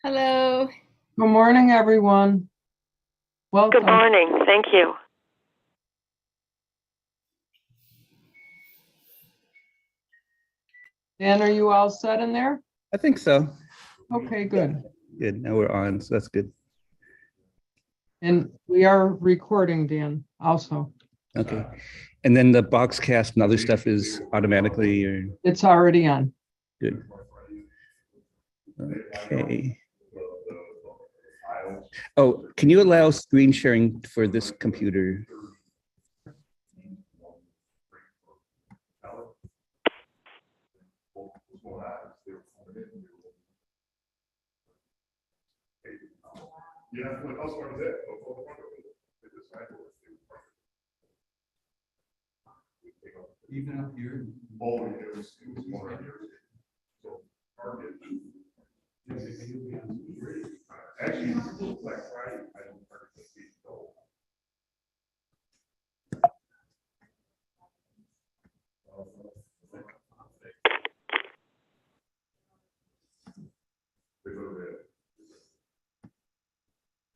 Hello. Good morning, everyone. Good Welcome. morning. Thank you. Dan, are you all set in there? I think so. Okay, good. Good. Now we're on, so that's good. And we are recording, Dan, also. Okay. And then the box cast and other stuff is automatically or It's already on. good. Okay. Oh, can you allow screen sharing for this computer? Even up here. Oh, it was more up here. So, actually, like Friday, I don't target the feet, so.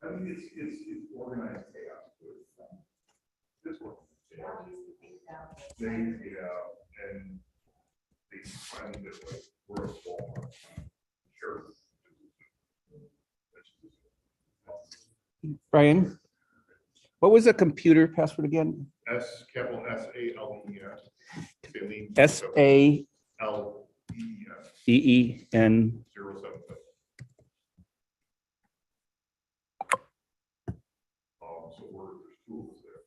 I mean, it's organized chaos with this one. They, and they finally did like, we're a Walmart. Sure. Brian, what was the computer password again? S, capital SALEN. SALEEN. LEEN 077. So there's two of us there.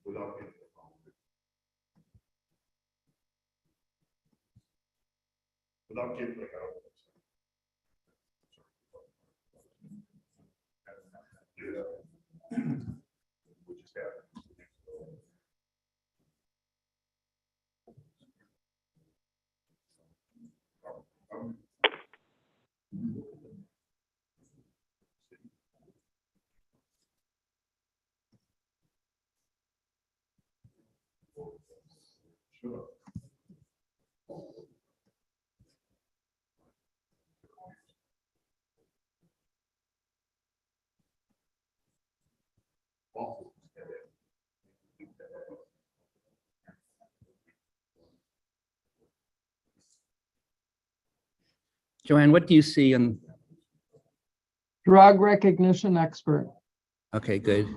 Without getting the phone. Without getting like out. Yeah. We just have. Sure. Joanne, what do you see on? Drug recognition expert. Okay, good.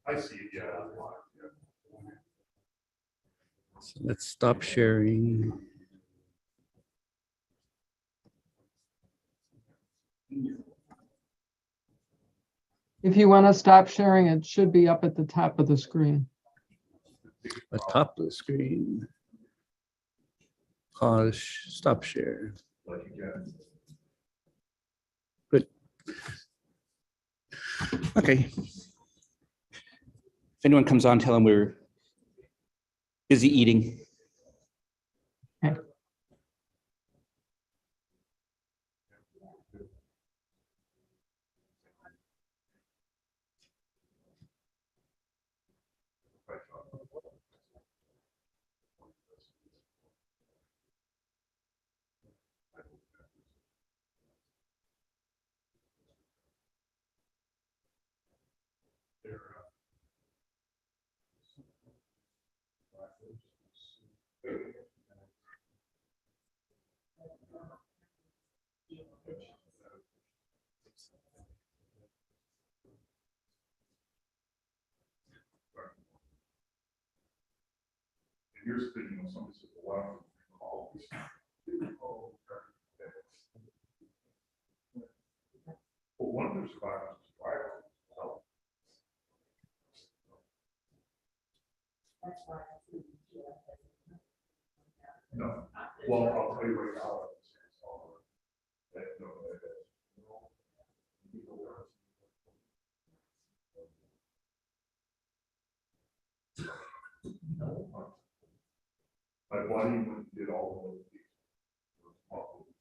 I see it, yeah. So let's stop sharing. If you want to stop sharing, it should be up at the top of the screen. The top of the screen. Pause, stop share. Like again. Good. Okay. If anyone comes on, tell them we're busy eating. And here's the thing, you know, somebody says, well, why don't you call these? Well, one of their survivors is driving. So, no, well, I'll tell you right now. No, my buddy went and did all of those things.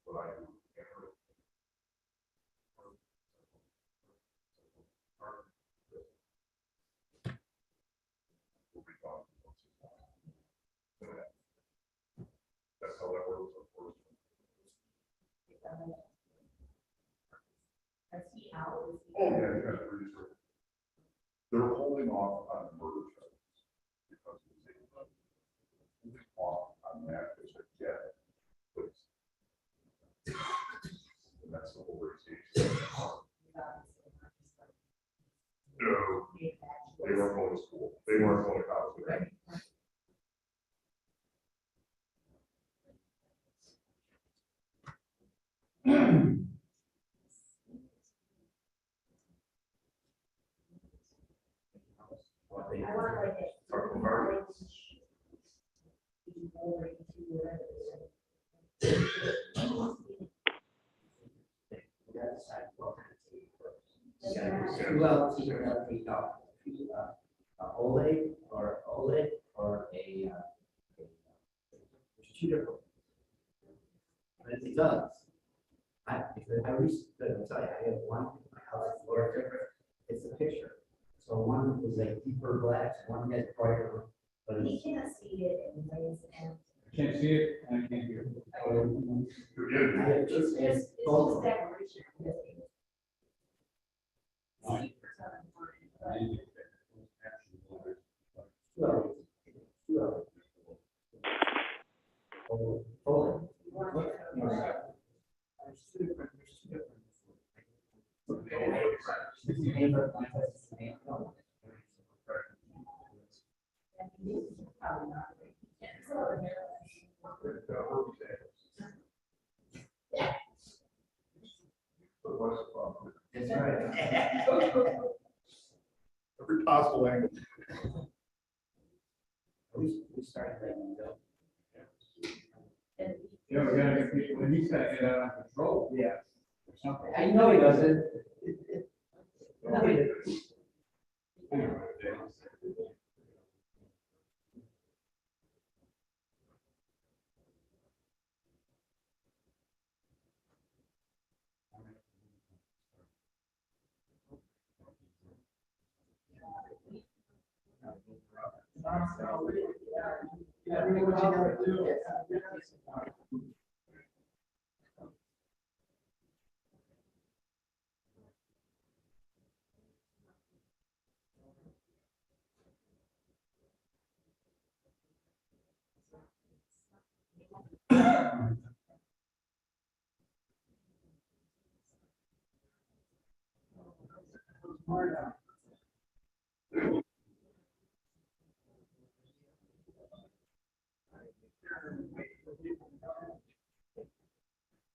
But I do. That's how that works, of course. Oh, yeah, you guys are pretty sure. They're holding off on murder charges because it's holding off on that, they said, yeah. Please. And that's the whole reason. No, they weren't going to school. They weren't going to college. Well, it's either a OLED or OLED or a there's two different. But it does. Because I recently, I'll tell you, I have one in my house, it's more different. It's a picture. So one is like deeper black, one gets brighter, but He it's. can't see it anyways, and Can't see it, and I can't hear it. I have just, it's it's both. just decoration. Well, OLED. That's right. Every possible angle. We started letting go. Yeah, we gotta get people, and he's gotta get out of control. Yeah. Or something. I know he doesn't. No, he doesn't.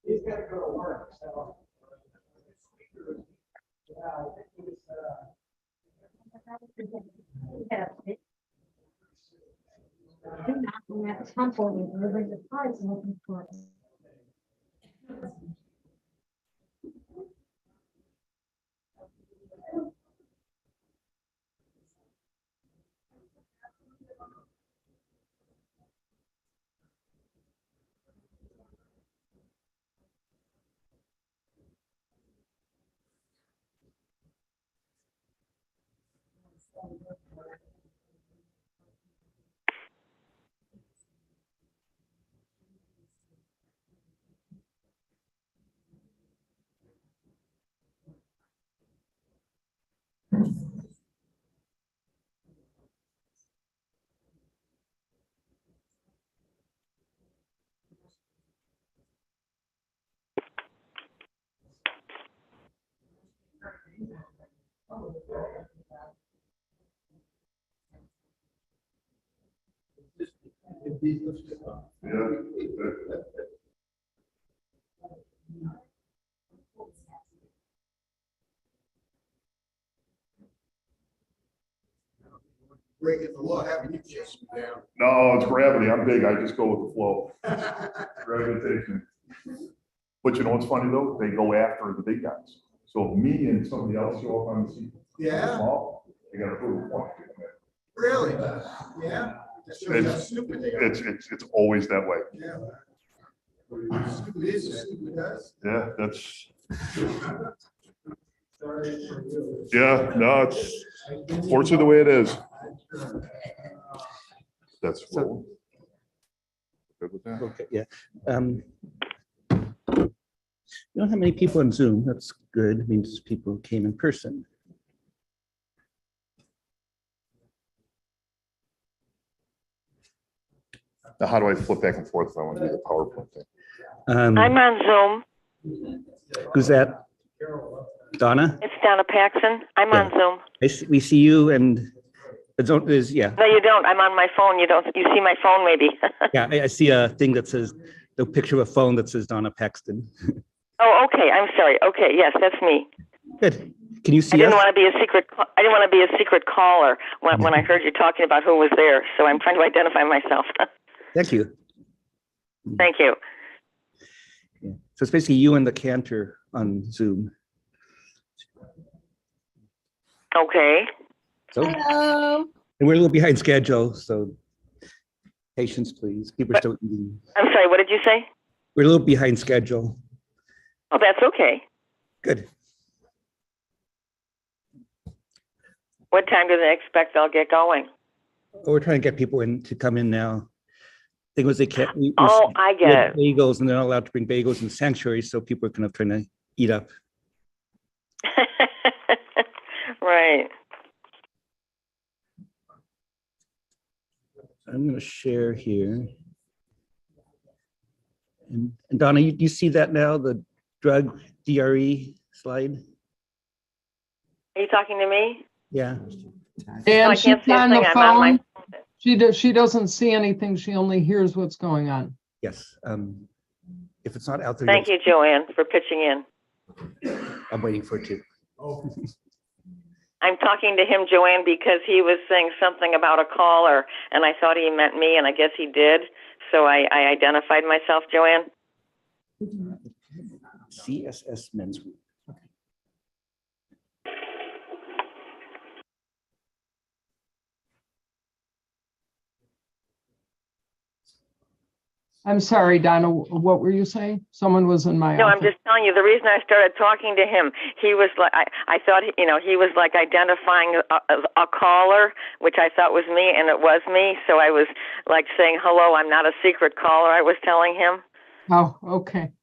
He's got to go to work, so. Unfolding, delivering the parts and looking for it. Breaking the law, having you chase me down. No, it's gravity. I'm big. I just go with the flow. Gravitation. But you know what's funny though? They go after the big guys. So if me and somebody else show up on the scene. Yeah. Small, they gotta prove a point. Really? Yeah. That shows how stupid they are. It's always that way. Yeah. Stupid is as stupid does. Yeah, that's. Yeah, no, it's fortunately the way it is. That's. So- Good with that. Okay, yeah. We don't have many people on Zoom. That's good. It means people came in person. Now, how do I flip back and forth if I want to do the PowerPoint thing? I'm on Zoom. Who's that? Donna? It's Donna Paxson. I'm on Zoom. We see you and yeah, No, you don't. I'm on my phone. You don't. You see my phone maybe. yeah. I see a thing that says, the picture of a phone that says Donna Paxton. Oh, okay. I'm sorry. Okay. Yes, that's me. Good. Can you I see didn't us? want to be a secret. I didn't want to be a secret caller when I heard you talking about who was there. So I'm trying to identify myself. Thank you. Thank you. Yeah. So it's basically you and the cantor on Zoom. Okay. So, and we're a little behind schedule, so patience, please. People are still eating. I'm sorry. What did you say? We're a little behind schedule. Oh, that's okay. Good. What time do they expect I'll get going? We're trying to get people in to come in now. Thing was they can't. Oh, I we get had it. bagels, and they're not allowed to bring bagels in the sanctuary, so people are kind of trying to eat up. Right. I'm going to share here. And Donna, you see that now, the drug DRE slide? Are you talking to me? Yeah. No, And I she's can't see a on thing. the I'm on my phone. She doesn't see anything. She only hears what's going on. Yes. If it's not out there, Thank you, Joanne, for pitching in. I'm waiting for it too. I'm talking to him, Joanne, because he was saying something about a caller, and I thought he meant me, and I guess he did. So I identified myself, Joanne. CSS Men's Group. I'm sorry, Donna, what were you saying? Someone was in my No, I'm office. just telling you, the reason I started talking to him, he was like, I thought, he was like identifying a caller, which I thought was me, and it was me. So I was like saying, hello, I'm not a secret caller, I was telling him. Oh, okay.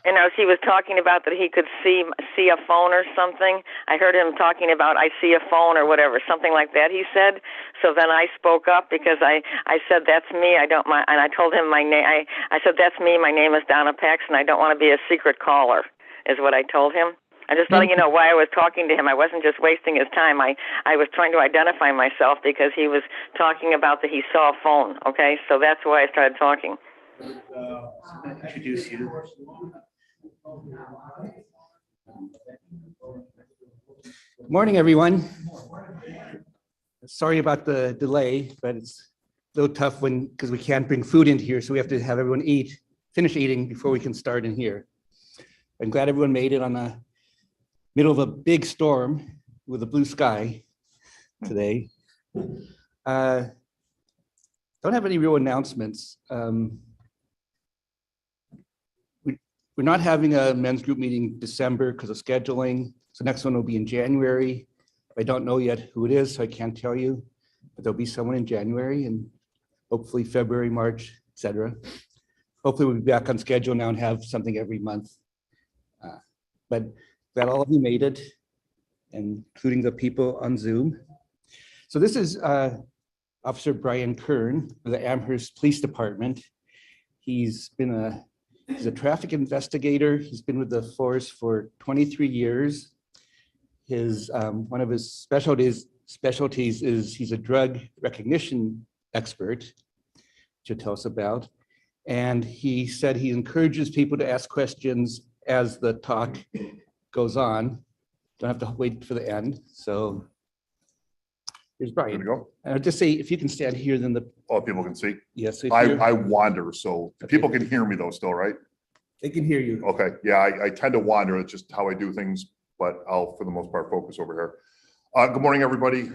And as he was talking about that he could see a phone or something, I heard him talking about I see a phone or whatever, something like that he said. So then I spoke up because I said, that's me. I don't mind. And I told him my name. I said, that's me. My name is Donna Paxson. I don't want to be a secret caller is what I told him. I'm just letting you know why I was talking to him. I wasn't just wasting his time. I was trying to identify myself because he was talking about that he saw a phone. Okay. So that's why I started talking. Introduce you. Good morning, everyone. Sorry about the delay, but it's a little tough because we can't bring food into here, so we have to have everyone finish eating before we can start in here. I'm glad everyone made it on the middle of a big storm with a blue sky today. Don't have any real announcements. We're not having a men's group meeting December because of scheduling. So next one will be in January. I don't know yet who it is, so I can't tell you, but there'll be someone in January and hopefully February, March, etc. Hopefully we'll be back on schedule now and have something every month. But glad all of you made it, and including the people on Zoom. So this is Officer Brian Kern of the Amherst Police Department. He's a traffic investigator. He's been with the force for 23 years. One of his specialties is he's a drug recognition expert. should tell us about. And he said he encourages people to ask questions as the talk goes on. Don't have to wait for the end. So here's There you Brian. go. And I'll just say, if you can stand here, then the, Oh, people can see. yes, if I you're- wander, so people can hear me though still, right? they can hear you. Okay, yeah, I tend to wander. It's just how I do things, but I'll, for the most part, focus over here. Good morning, everybody.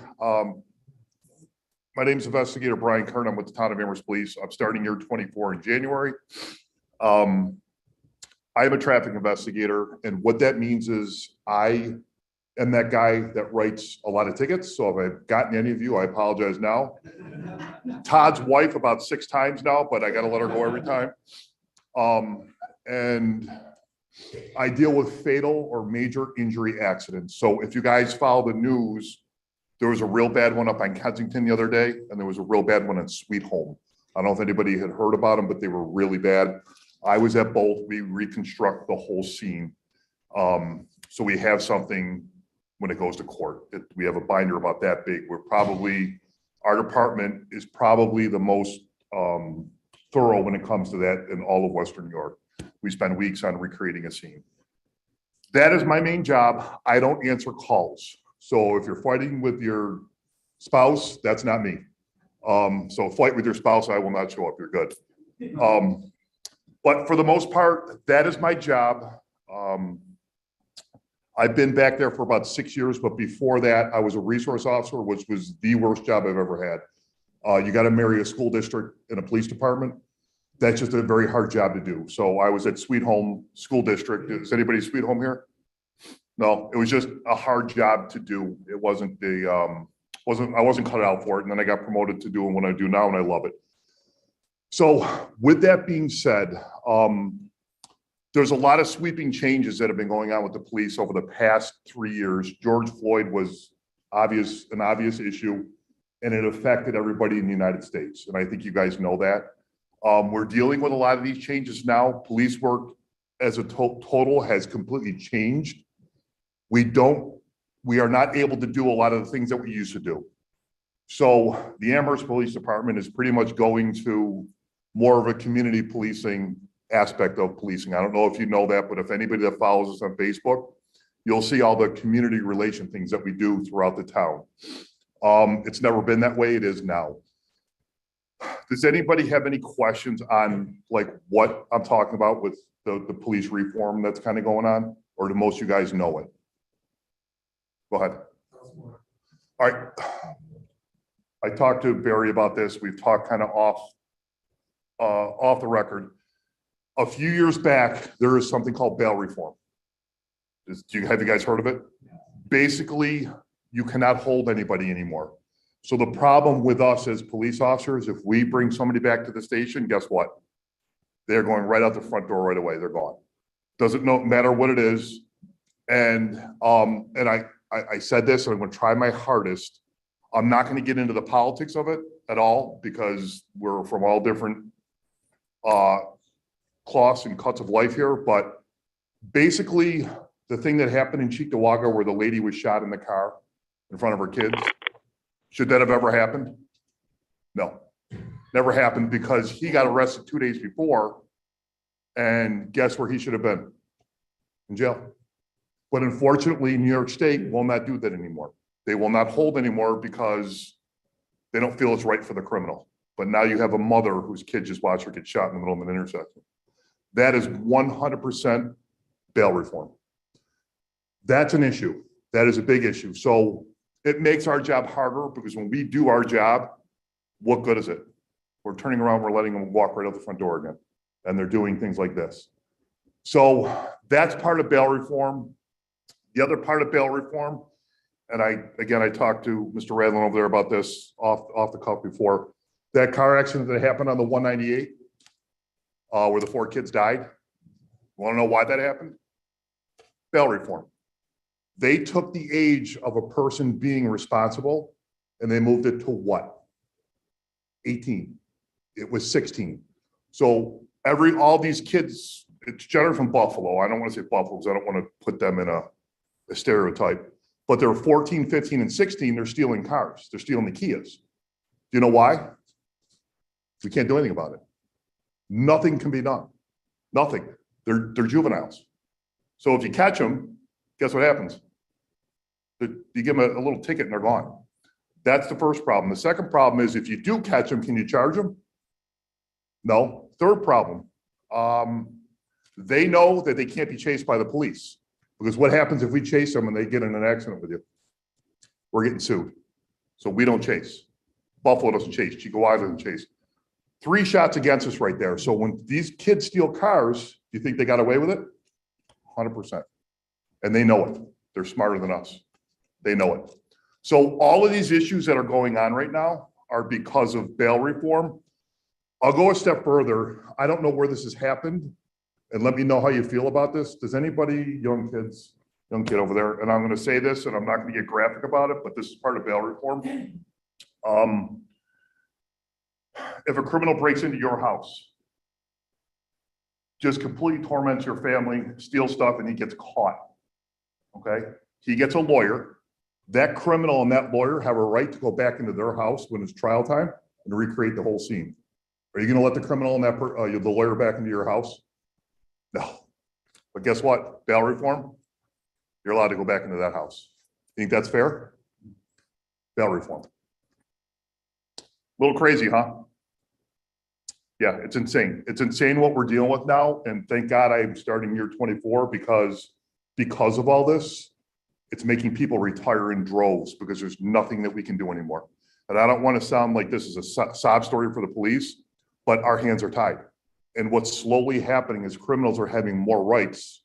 My name is Investigator Brian Kern. I'm with the Town of Amherst Police. I'm starting year 24 in January. I am a traffic investigator, and what that means is I am that guy that writes a lot of tickets. So if I've gotten any of you, I apologize now. Todd's wife about 6 times now, but I got to let her go every time. And I deal with fatal or major injury accidents. So if you guys follow the news, there was a real bad one up on Kensington the other day, and there was a real bad one in Sweet Home. I don't know if anybody had heard about them, but they were really bad. I was at both. We reconstruct the whole scene. So we have something when it goes to court. We have a binder about that big. Our department is probably the most thorough when it comes to that in all of Western New York. We spend weeks on recreating a scene. That is my main job. I don't answer calls. So if you're fighting with your spouse, that's not me. So fight with your spouse, I will not show up. You're good. But for the most part, that is my job. I've been back there for about 6 years, but before that, I was a resource officer, which was the worst job I've ever had. You got to marry a school district and a police department. That's just a very hard job to do. So I was at Sweet Home School District. Is anybody Sweet Home here? No, it was just a hard job to do. It wasn't I wasn't cut out for it. And then I got promoted to doing what I do now, and I love it. So with that being said, there's a lot of sweeping changes that have been going on with the police over the past 3 years. George Floyd was an obvious issue, and it affected everybody in the United States. And I think you guys know that. We're dealing with a lot of these changes now. Police work as a total has completely changed. We are not able to do a lot of the things that we used to do. So the Amherst Police Department is pretty much going to more of a community policing aspect of policing. I don't know if you know that, but if anybody that follows us on Facebook, you'll see all the community relation things that we do throughout the town. It's never been that way. It is now. Does anybody have any questions on like what I'm talking about with the police reform that's kind of going on? Or do most of you guys know it? Go ahead. All right. I talked to Barry about this. We've talked kind of off the record. A few years back, there is something called bail reform. Have you guys heard of it? Basically, you cannot hold anybody anymore. So the problem with us as police officers, if we bring somebody back to the station, guess what? They're going right out the front door right away. They're gone. Doesn't matter what it is. And I said this, and I'm going to try my hardest. I'm not going to get into the politics of it at all because we're from all different cloths and cuts of life here. But basically, the thing that happened in Cheektowaga where the lady was shot in the car in front of her kids, should that have ever happened? No, never happened because he got arrested 2 days before. And guess where he should have been? In jail. But unfortunately, New York State will not do that anymore. They will not hold anymore because they don't feel it's right for the criminal. But now you have a mother whose kid just watched her get shot in the middle of an intersection. That is 100% bail reform. That's an issue. That is a big issue. So it makes our job harder because when we do our job, what good is it? We're turning around, we're letting them walk right out the front door again. And they're doing things like this. So that's part of bail reform. The other part of bail reform, and I talked to Mr. Radlin over there about this off the cuff before, that car accident that happened on the 198, where the 4 kids died. Want to know why that happened? Bail reform. They took the age of a person being responsible and they moved it to what? 18. It was 16. So all these kids, it's generally from Buffalo. I don't want to say Buffalo because I don't want to put them in a stereotype, but they're 14, 15, and 16. They're stealing cars. They're stealing the Kias. Do you know why? We can't do anything about it. Nothing can be done. Nothing. They're juveniles. So if you catch them, guess what happens? You give them a little ticket and they're gone. That's the first problem. The second problem is if you do catch them, can you charge them? No. Third problem, they know that they can't be chased by the police, because what happens if we chase them and they get in an accident with you? We're getting sued. So we don't chase. Buffalo doesn't chase. Chihuahua doesn't chase. 3 shots against us right there. So when these kids steal cars, do you think they got away with it? 100%. And they know it. They're smarter than us. They know it. So all of these issues that are going on right now are because of bail reform. I'll go a step further. I don't know where this has happened, and let me know how you feel about this. Does anybody, young kid over there, and I'm going to say this, and I'm not going to get graphic about it, but this is part of bail reform. If a criminal breaks into your house, just completely torments your family, steals stuff, and he gets caught, okay? He gets a lawyer. That criminal and that lawyer have a right to go back into their house when it's trial time and recreate the whole scene. Are you going to let the criminal and that the lawyer back into your house? No. But guess what? Bail reform, you're allowed to go back into that house. You think that's fair? Bail reform. A little crazy, huh? Yeah, it's insane. It's insane what we're dealing with now. And thank God I'm starting year 24 because of all this, it's making people retire in droves because there's nothing that we can do anymore. And I don't want to sound like this is a sob story for the police, but our hands are tied. And what's slowly happening is criminals are having more rights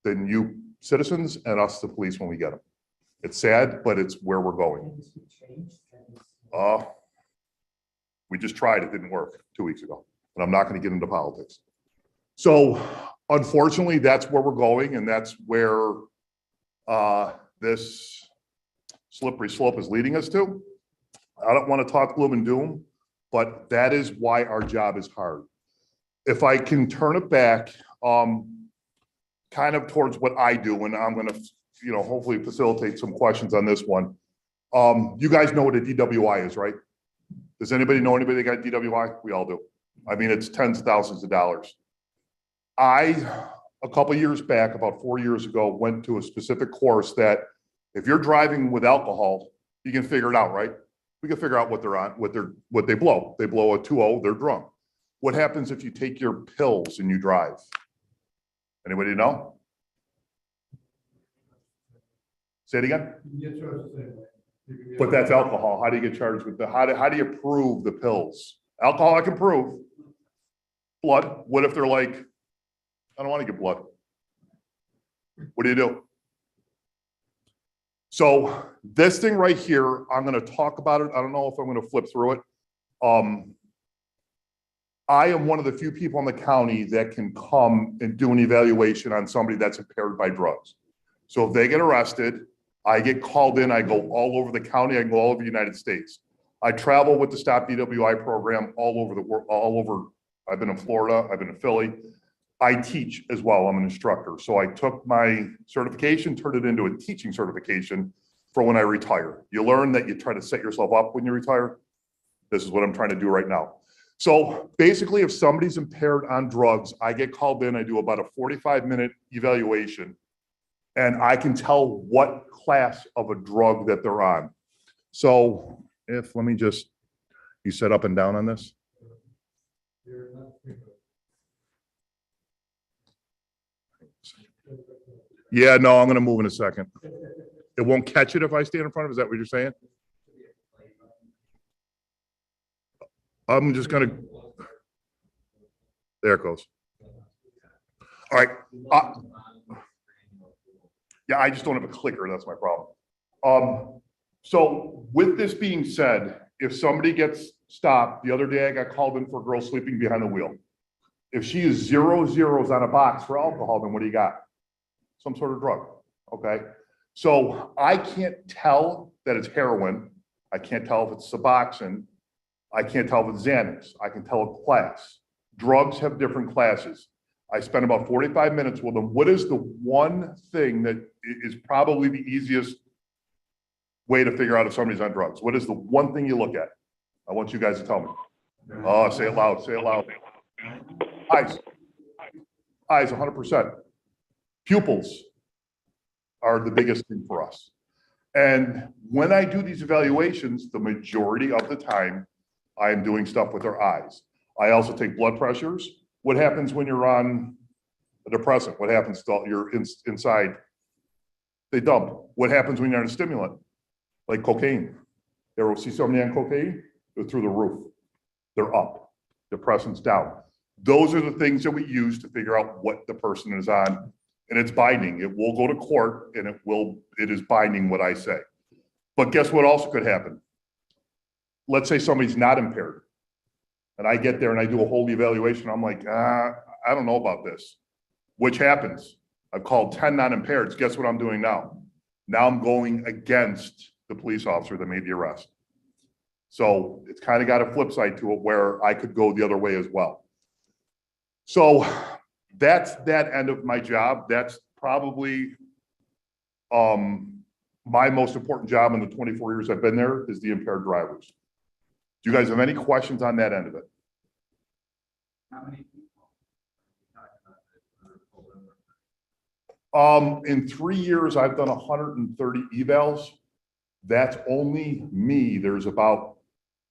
than you citizens and us, the police, when we get them. It's sad, but it's where we're going. We just tried, it didn't work 2 weeks ago, and I'm not going to get into politics. So unfortunately, that's where we're going, and that's where this slippery slope is leading us to. I don't want to talk gloom and doom, but that is why our job is hard. If I can turn it back, kind of towards what I do, and I'm going to, hopefully facilitate some questions on this one. You guys know what a DWI is, right? Does anybody know anybody that got DWI? We all do. I mean, it's tens of thousands of dollars. A couple of years back, about 4 years ago, went to a specific course that if you're driving with alcohol, you can figure it out, right? We can figure out what they're on, what they blow. They blow a 2.0, they're drunk. What happens if you take your pills and you drive? Anybody know? Say it again. But that's alcohol. How do you get charged with how do you prove the pills? Alcohol I can prove. Blood. What if they're like, I don't want to get blood? What do you do? So this thing right here, I'm going to talk about it. I don't know if I'm going to flip through it. I am one of the few people in the county that can come and do an evaluation on somebody that's impaired by drugs. So if they get arrested, I get called in, I go all over the county, I go all over the United States. I travel with the Stop DWI program all over the world, I've been in Florida, I've been in Philly. I teach as well, I'm an instructor. So I took my certification, turned it into a teaching certification for when I retire. You learn that you try to set yourself up when you retire. This is what I'm trying to do right now. So basically, if somebody's impaired on drugs, I get called in, I do about a 45-minute evaluation, and I can tell what class of a drug that they're on. So let me just, you set up and down on this? Yeah, no, I'm gonna move in a second. It won't catch it if I stand in front of it, is that what you're saying? I'm just gonna, there it goes. All right. Yeah, I just don't have a clicker, that's my problem. So with this being said, if somebody gets stopped, the other day I got called in for a girl sleeping behind the wheel. If she is 0 zeros on a box for alcohol, then what do you got? Some sort of drug, okay? So I can't tell that it's heroin. I can't tell if it's Suboxone. I can't tell if it's Xanax. I can tell a class. Drugs have different classes. I spent about 45 minutes with them. What is the one thing that is probably the easiest way to figure out if somebody's on drugs? What is the one thing you look at? I want you guys to tell me. Oh, say it loud, say it loud. Eyes. Eyes, 100%. Pupils are the biggest thing for us. And when I do these evaluations, the majority of the time, I am doing stuff with their eyes. I also take blood pressures. What happens when you're on a depressant? What happens to you're inside? They dump. What happens when you're on a stimulant? Like cocaine. You ever see somebody on cocaine? They're through the roof. They're up. Depressant's down. Those are the things that we use to figure out what the person is on. And it's binding. It will go to court and it is binding what I say. But guess what also could happen? Let's say somebody's not impaired. And I get there and I do a whole evaluation. I'm like, I don't know about this. Which happens. I've called 10 non-impaireds. Guess what I'm doing now? Now I'm going against the police officer that made the arrest. So it's kind of got a flip side to it where I could go the other way as well. So that's that end of my job. That's probably my most important job in the 24 years I've been there is the impaired drivers. Do you guys have any questions on that end of it? How many people? In 3 years, I've done 130 evals. That's only me. There's about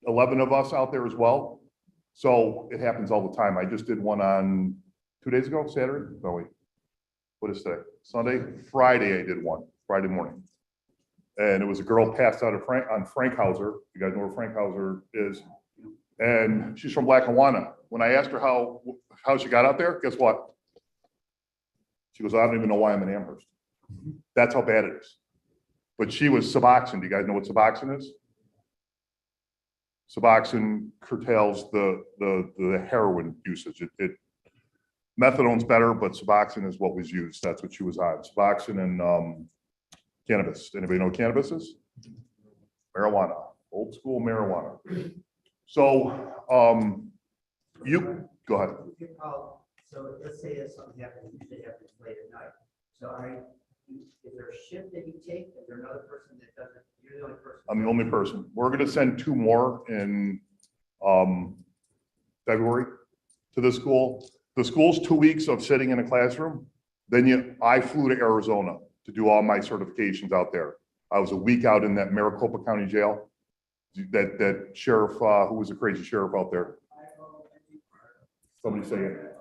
11 of us out there as well. So it happens all the time. I just did one on 2 days ago, Saturday. No, wait. What is today? Sunday? Friday, I did one, Friday morning. And it was a girl passed out on Frankhauser. You guys know where Frankhauser is. And she's from Lackawanna. When I asked her how she got out there, guess what? She goes, I don't even know why I'm in Amherst. That's how bad it is. But she was Suboxone. Do you guys know what Suboxone is? Suboxone curtails the heroin usage. Methadone's better, but Suboxone is what was used. That's what she was on. Suboxone and cannabis. Anybody know what cannabis is? Marijuana, old school marijuana. So you go ahead. So let's say that something happens, usually happens late at night. So is there a shift that you take? Is there another person that does it? You're the only person. I'm the only person. We're going to send 2 more in February to the school. The school's 2 weeks of sitting in a classroom. Then I flew to Arizona to do all my certifications out there. I was a week out in that Maricopa County jail. That sheriff, who was a crazy sheriff out there. Somebody say it.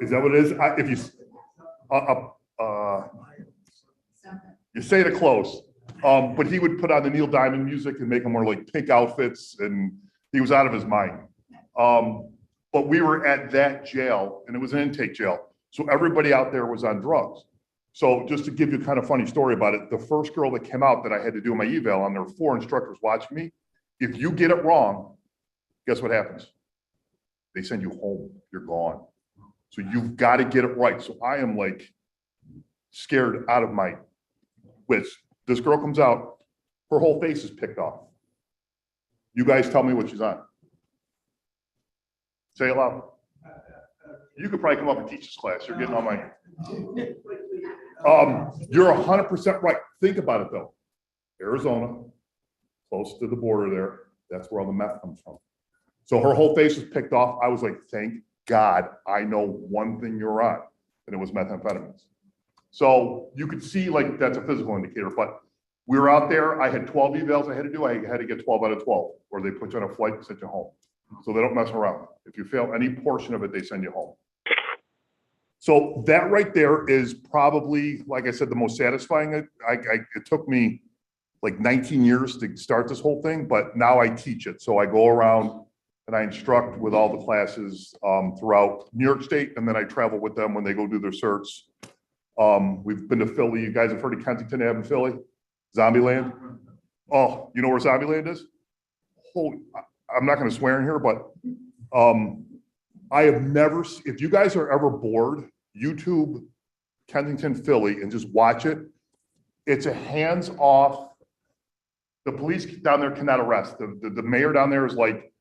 Is that what it is? If you say it close. But he would put on the Neil Diamond music and make them wear like pink outfits, and he was out of his mind. But we were at that jail, and it was an intake jail. So everybody out there was on drugs. So just to give you a kind of funny story about it, the first girl that came out that I had to do my eval on, there were 4 instructors watching me. If you get it wrong, guess what happens? They send you home. You're gone. So you've got to get it right. So I am like scared out of my wits. This girl comes out, her whole face is picked off. You guys tell me what she's on. Say it loud. You could probably come up and teach this class. You're getting on my. You're 100% right. Think about it though. Arizona, close to the border there. That's where all the meth comes from. So her whole face was picked off. I was like, thank God, I know one thing you're on, and it was methamphetamines. So you could see like that's a physical indicator, but we were out there. I had 12 evals I had to do. I had to get 12 out of 12, or they put you on a flight and send you home. So they don't mess around. If you fail any portion of it, they send you home. So that right there is probably, like I said, the most satisfying. It took me like 19 years to start this whole thing, but now I teach it. So I go around and I instruct with all the classes throughout New York State, and then I travel with them when they go do their certs. We've been to Philly. You guys have heard of Kensington Ave in Philly? Zombieland? Oh, you know where Zombieland is? Holy, I'm not going to swear in here, but I have never, if you guys are ever bored, YouTube Kensington, Philly, and just watch it. It's a hands-off. The police down there cannot arrest. The mayor down there is like,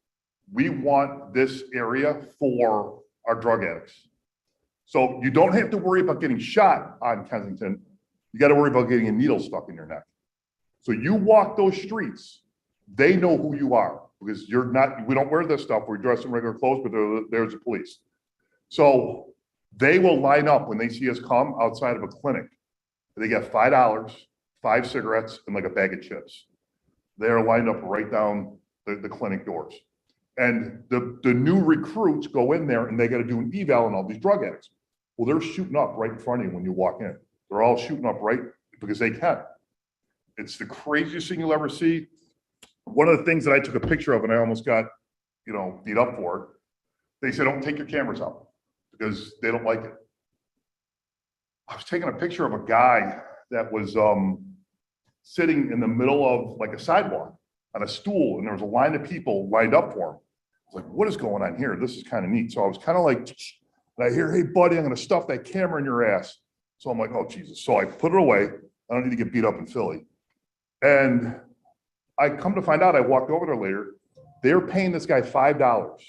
we want this area for our drug addicts. So you don't have to worry about getting shot on Kensington. You got to worry about getting a needle stuck in your neck. So you walk those streets, they know who you are. because we don't wear this stuff. We dress in regular clothes, but there's the police. So they will line up when they see us come outside of a clinic. They get $5, 5 cigarettes, and like a bag of chips. They're lined up right down the clinic doors. And the new recruits go in there and they got to do an eval on all these drug addicts. Well, they're shooting up right in front of you when you walk in. They're all shooting up right because they can. It's the craziest thing you'll ever see. One of the things that I took a picture of and I almost got, beat up for it. They said, don't take your cameras out because they don't like it. I was taking a picture of a guy that was sitting in the middle of like a sidewalk on a stool, and there was a line of people lined up for him. I was like, what is going on here? This is kind of neat. So I was kind of like, and I hear, hey buddy, I'm gonna stuff that camera in your ass. So I'm like, oh Jesus. So I put it away. I don't need to get beat up in Philly. And I come to find out, I walked over there later, they're paying this guy $5.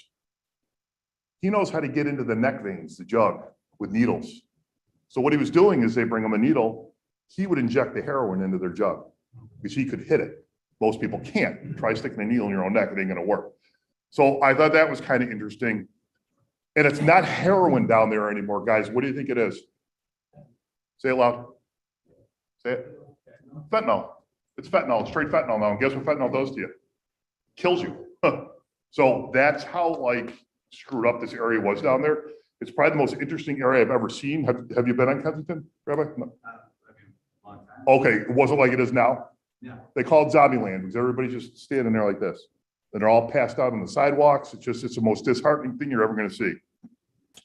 He knows how to get into the neck veins, the jug, with needles. So what he was doing is they bring him a needle, he would inject the heroin into their jug because he could hit it. Most people can't. Try sticking a needle in your own neck, it ain't gonna work. So I thought that was kind of interesting. And it's not heroin down there anymore, guys. What do you think it is? Say it loud. Say it. Fentanyl. It's fentanyl, it's straight fentanyl now. And guess what fentanyl does to you? Kills you. So that's how like screwed up this area was down there. It's probably the most interesting area I've ever seen. Have you been on Kensington, Rabbi? No. Long time. Okay, it wasn't like it is now. Yeah. They call it zombie land because everybody's just standing there like this. And they're all passed out on the sidewalks. It's the most disheartening thing you're ever going to see.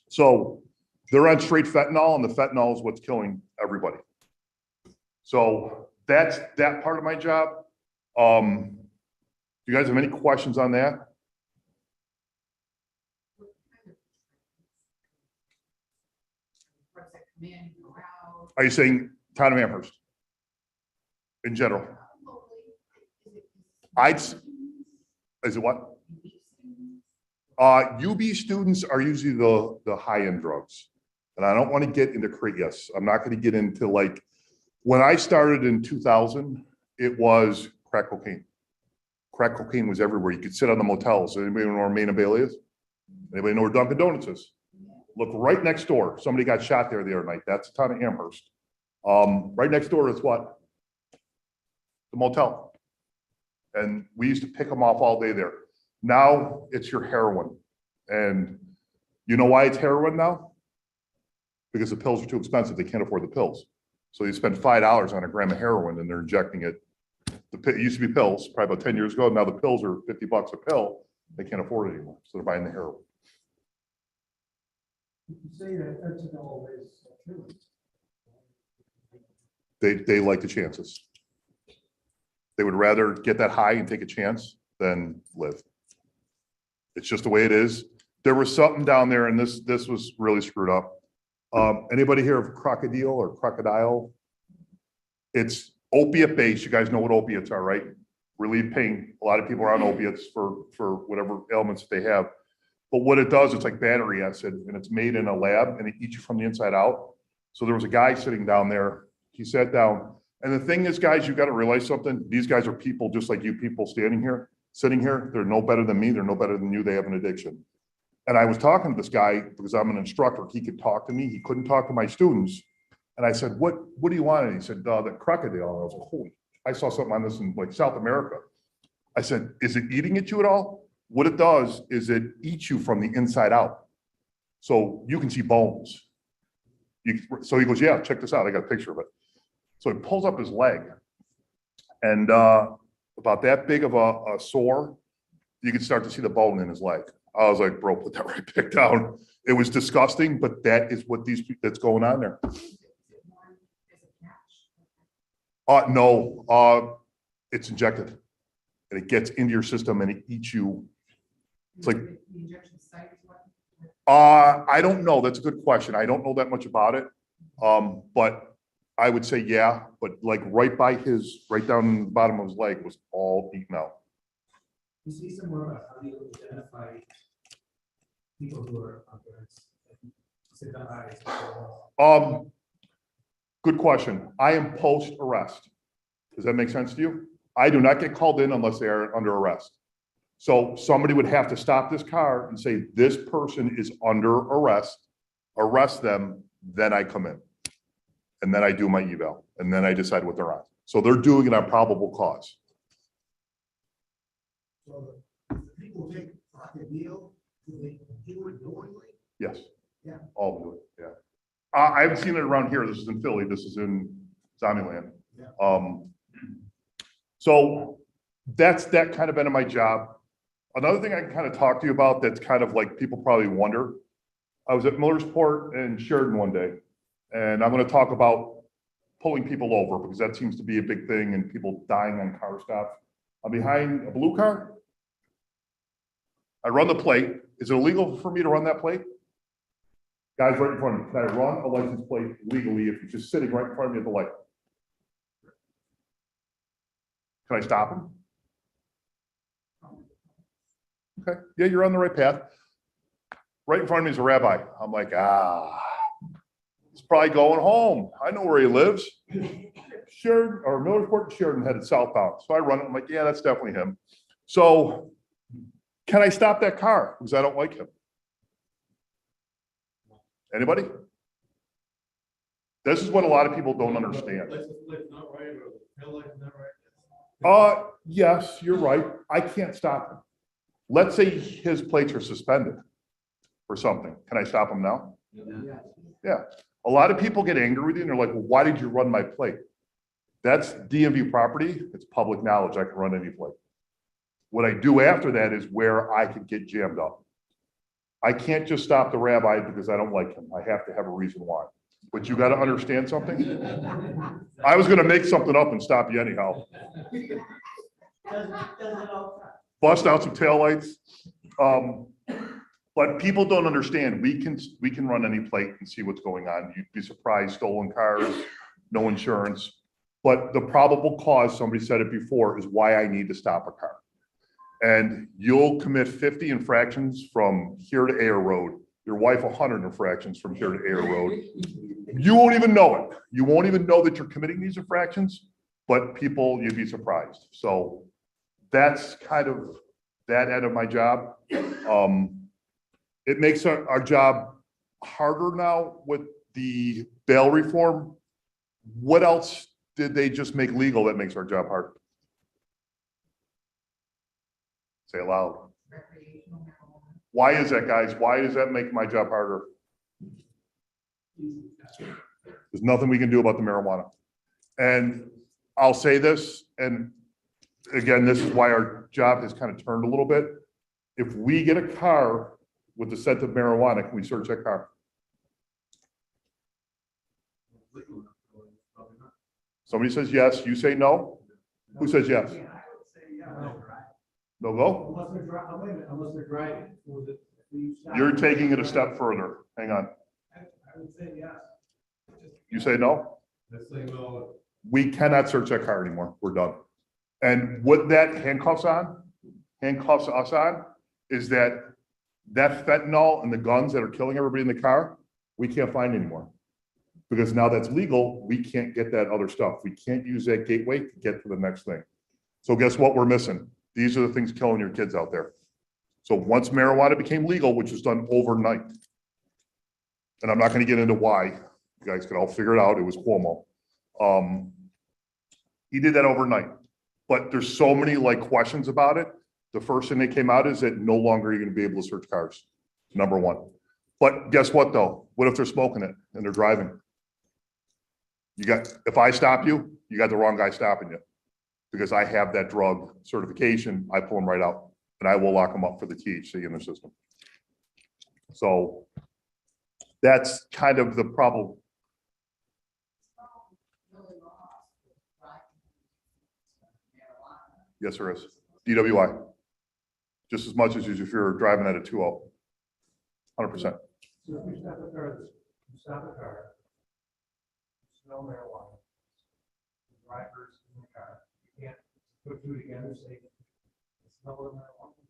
So they're on straight fentanyl, and the fentanyl is what's killing everybody. So that's that part of my job. Do you guys have any questions on that? Are you saying town of Amherst? In general? Is it what? UB students are usually the high-end drugs. And I don't want to get into yes, I'm not going to get into like, when I started in 2000, it was crack cocaine. Crack cocaine was everywhere. You could sit on the motels. Anybody know where Main and Bailey is? Anybody know where Dunkin' Donuts is? Look right next door. Somebody got shot there the other night. That's the town of Amherst. Right next door is what? The motel. And we used to pick them off all day there. Now it's your heroin. And you know why it's heroin now? Because the pills are too expensive. They can't afford the pills. So you spend $5 on a gram of heroin and they're injecting it. It used to be pills, probably about 10 years ago. Now the pills are $50 a pill. They can't afford it anymore. So they're buying the heroin. You say that fentanyl is true. They like the chances. They would rather get that high and take a chance than live. It's just the way it is. There was something down there, and this was really screwed up. Anybody hear of crocodile or crocodile? It's opiate based. You guys know what opiates are, right? Relieve pain. A lot of people are on opiates for whatever ailments they have. But what it does, it's like battery acid, and it's made in a lab, and it eats you from the inside out. So there was a guy sitting down there. He sat down. And the thing is, guys, you got to realize something. These guys are people just like you people standing here, sitting here. They're no better than me. They're no better than you. They have an addiction. And I was talking to this guy because I'm an instructor. He could talk to me. He couldn't talk to my students. And I said, what do you want? And he said, the crocodile. And I was like, holy, I saw something on this in like South America. I said, is it eating at you at all? What it does is it eats you from the inside out. So you can see bones. So he goes, yeah, check this out. I got a picture of it. So he pulls up his leg, and about that big of a sore, you can start to see the bone in his leg. I was like, bro, put that right back down. It was disgusting, but that is what that's going on there. No, it's injected, and it gets into your system and it eats you. It's like, I don't know. That's a good question. I don't know that much about it, but I would say yeah, but like right down the bottom of his leg was all eaten out. You see some more about how you identify people who are on drugs? Sit down eyes. Good question. I am post-arrest. Does that make sense to you? I do not get called in unless they are under arrest. So somebody would have to stop this car and say, this person is under arrest, arrest them, then I come in. And then I do my eval, and then I decide what they're on. So they're doing it on probable cause. So the people take a deal, do they do it knowingly? Yes. Yeah. All of it, yeah. I haven't seen it around here. This is in Philly. This is in Zombieland. Yeah. So that's that kind of been in my job. Another thing I can kind of talk to you about that's kind of like people probably wonder. I was at Millersport and Sheridan one day, and I'm going to talk about pulling people over because that seems to be a big thing and people dying on car stops. I'm behind a blue car. I run the plate. Is it illegal for me to run that plate? Guys right in front of me, can I run a license plate legally if you're just sitting right in front of me at the light? Can I stop him? Okay, yeah, you're on the right path. Right in front of me is a rabbi. I'm like, he's probably going home. I know where he lives. Sheridan or Millersport and Sheridan headed southbound. So I run it. I'm like, yeah, that's definitely him. So can I stop that car? Because I don't like him. Anybody? This is what a lot of people don't understand. Yes, you're right. I can't stop him. Let's say his plates are suspended or something. Can I stop him now? Yeah. A lot of people get angry with you and they're like, well, why did you run my plate? That's DMV property. It's public knowledge. I can run any plate. What I do after that is where I could get jammed up. I can't just stop the rabbi because I don't like him. I have to have a reason why. But you got to understand something. I was going to make something up and stop you anyhow. Bust out some taillights. But people don't understand. We can run any plate and see what's going on. You'd be surprised. Stolen cars, no insurance. But the probable cause, somebody said it before, is why I need to stop a car. And you'll commit 50 infractions from here to Air Road. Your wife 100 infractions from here to Air Road. You won't even know it. You won't even know that you're committing these infractions, but people, you'd be surprised. So that's kind of that end of my job. It makes our job harder now with the bail reform. What else did they just make legal that makes our job hard? Say it loud. Why is that, guys? Why does that make my job harder? There's nothing we can do about the marijuana. And I'll say this, and again, this is why our job has kind of turned a little bit. If we get a car with the scent of marijuana, can we search that car? Somebody says yes, you say no? Who says yes? No go? Unless they're driving. You're taking it a step further. Hang on. I would say yes. You say no? Let's say no. We cannot search that car anymore. We're done. And what that handcuffs us on is that fentanyl and the guns that are killing everybody in the car, we can't find anymore. Because now that's legal, we can't get that other stuff. We can't use that gateway to get to the next thing. So guess what we're missing? These are the things killing your kids out there. So once marijuana became legal, which was done overnight, and I'm not going to get into why, you guys can all figure it out. It was Cuomo. He did that overnight. But there's so many like questions about it. The first thing that came out is that no longer are you going to be able to search cars. Number one. But guess what though? What if they're smoking it and they're driving? If I stop you, you got the wrong guy stopping you. Because I have that drug certification, I pull them right out and I will lock them up for the THC in their system. So that's kind of the problem. Yes, there is. DWI. Just as much as if you're driving at a 2.0. 100%. So if you stop a car, smell marijuana, the driver's in the car, you can't put two together, say, smell of marijuana in